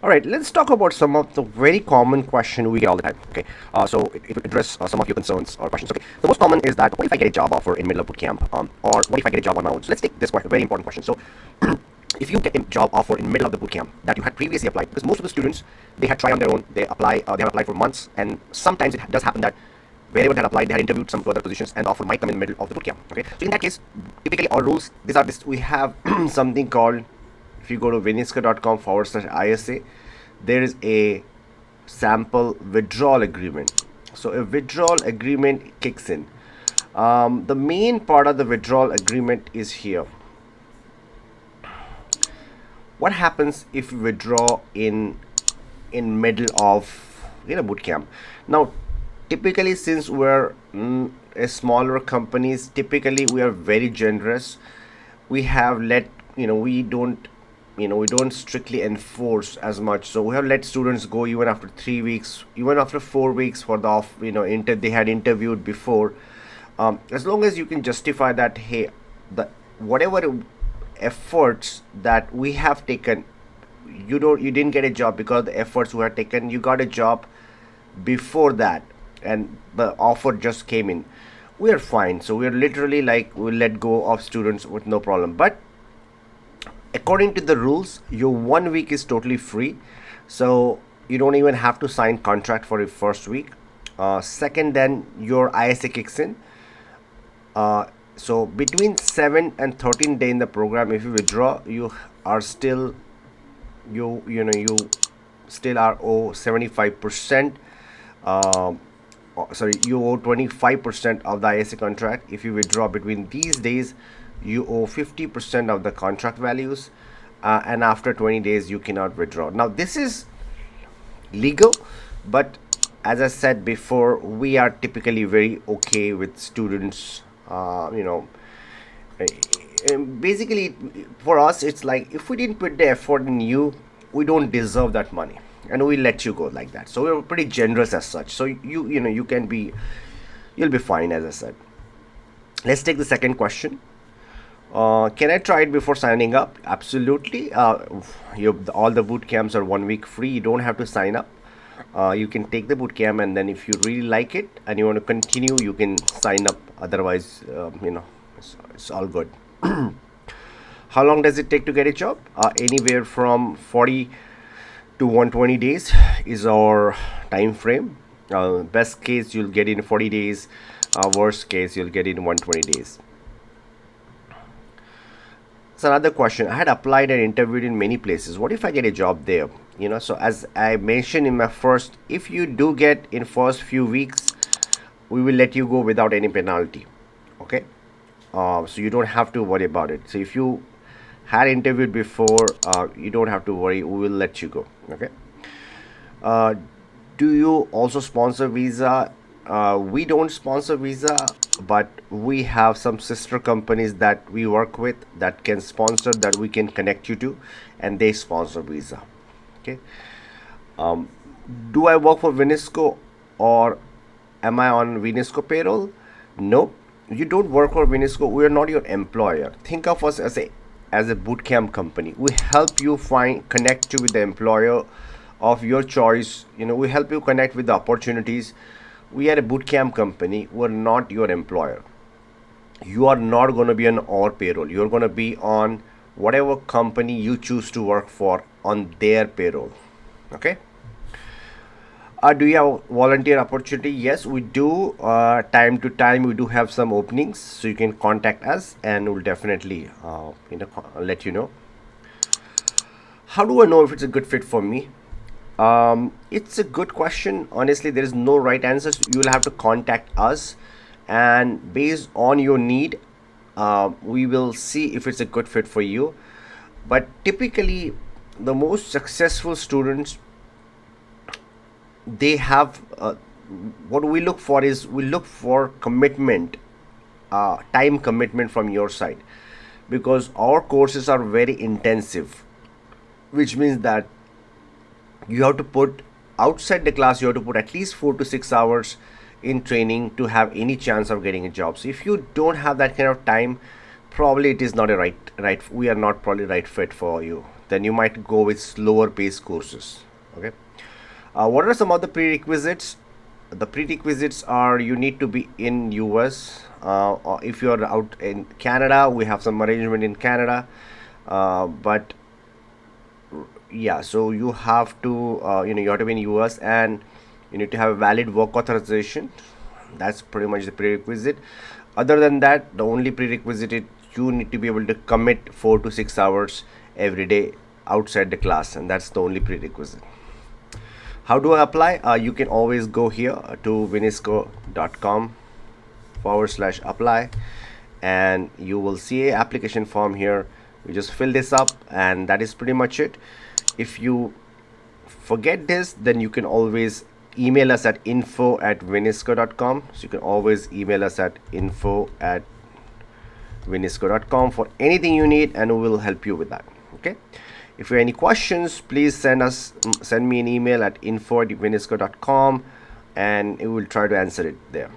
All right, let's talk about some of the very common question we get all the time. Okay, so it will address some of your concerns or questions. Okay, the most common is that what if I get a job offer in middle of boot camp, or what if I get a job on my own? So let's take this question, very important question. So if you get a job offer in middle of the boot camp that you had previously applied, because most of the students they had tried on their own, they have applied for months, and sometimes it does happen that wherever they had applied, they had interviewed some further positions, and the offer might come in the middle of the boot camp. Okay, so in that case, typically our rules these are this. We have something called, if you go to vinisca.com/ISA, there is a sample withdrawal agreement. So a withdrawal agreement kicks in. The main part of the withdrawal agreement is here. What happens if you withdraw in middle of boot camp? Now, typically, since we're a smaller companies, typically we are very generous. We have let we don't strictly enforce as much, so we have let students go even after 3 weeks, even after 4 weeks for the off they had interviewed before, as long as you can justify that, hey, the whatever efforts that we have taken, you didn't get a job because the efforts we had taken, you got a job before that and the offer just came in, we are fine. So we are literally like, we'll let go of students with no problem. But according to the rules, your 1 week is totally free, so you don't even have to sign contract for your first week. Second, then your ISA kicks in. So between 7 and 13 day in the program, if you withdraw, you are still you still are owe 75%. Sorry, you owe 25% of the ISA contract. If you withdraw between these days, you owe 50% of the contract values, and after 20 days you cannot withdraw. Now this is legal, but as I said before, we are typically very okay with students, basically for us it's like, if we didn't put the effort in you, we don't deserve that money, and we let you go like that. So we're pretty generous as such, so you can be, you'll be fine. As I said, let's take the second question. Can I try it before signing up? Absolutely. All the boot camps are 1 week free. You don't have to sign up. You can take the boot camp, and then if you really like it and you want to continue, you can sign up. Otherwise, it's all good. How long does it take to get a job? Anywhere from 40 to 120 days is our time frame. Best case, you'll get in 40 days. Worst case, you'll get in 120 days. So another question, I had applied and interviewed in many places. What if I get a job there? So as I mentioned in my first, if you do get in first few weeks, we will let you go without any penalty. Okay. So you don't have to worry about it. So if you had interviewed before, you don't have to worry. We will let you go. Okay. Do you also sponsor visa? We don't sponsor visa, but we have some sister companies that we work with that can sponsor, that we can connect you to, and they sponsor visa. Okay. Do I work for Vinisco, or am I on Vinisco payroll? No, you don't work for Vinisco. We are not your employer. Think of us as a bootcamp company. We help you connect you with the employer of your choice. We help you connect with the opportunities. We are a bootcamp company. We're not your employer. You are not going to be on our payroll. You're going to be on whatever company you choose to work for, on their payroll. Okay. Do you have volunteer opportunity? Yes, we do. Time to time we do have some openings, so you can contact us and we'll definitely let you know. How do I know if it's a good fit for me? It's a good question. Honestly, there is no right answer. You will have to contact us, and based on your need, we will see if it's a good fit for you. But typically, the most successful students, they have what we look for is, we look for commitment, time commitment from your side, because our courses are very intensive, which means that you have to put, outside the class you have to put at least 4 to 6 hours in training to have any chance of getting a job. So if you don't have that kind of time, probably it is not a right we are not probably right fit for you. then you might go with slower paced courses. Okay. What are some of the prerequisites? The prerequisites are you need to be in US. Or if you're out in Canada, we have some arrangement in Canada. But yeah, so you have to you have to be in US, and you need to have a valid work authorization. That's pretty much the prerequisite. Other than that, the only prerequisite is you need to be able to commit 4 to 6 hours every day outside the class, and that's the only prerequisite. How do I apply? You can always go here to winisco.com/apply, and you will see a application form here. You just fill this up, and that is pretty much it. If you forget this, then you can always email us at info@winisco.com. So you can always email us at info@winisco.com for anything you need, and we will help you with that. Okay. If you have any questions, please send me an email at info@winisco.com, and we will try to answer it there.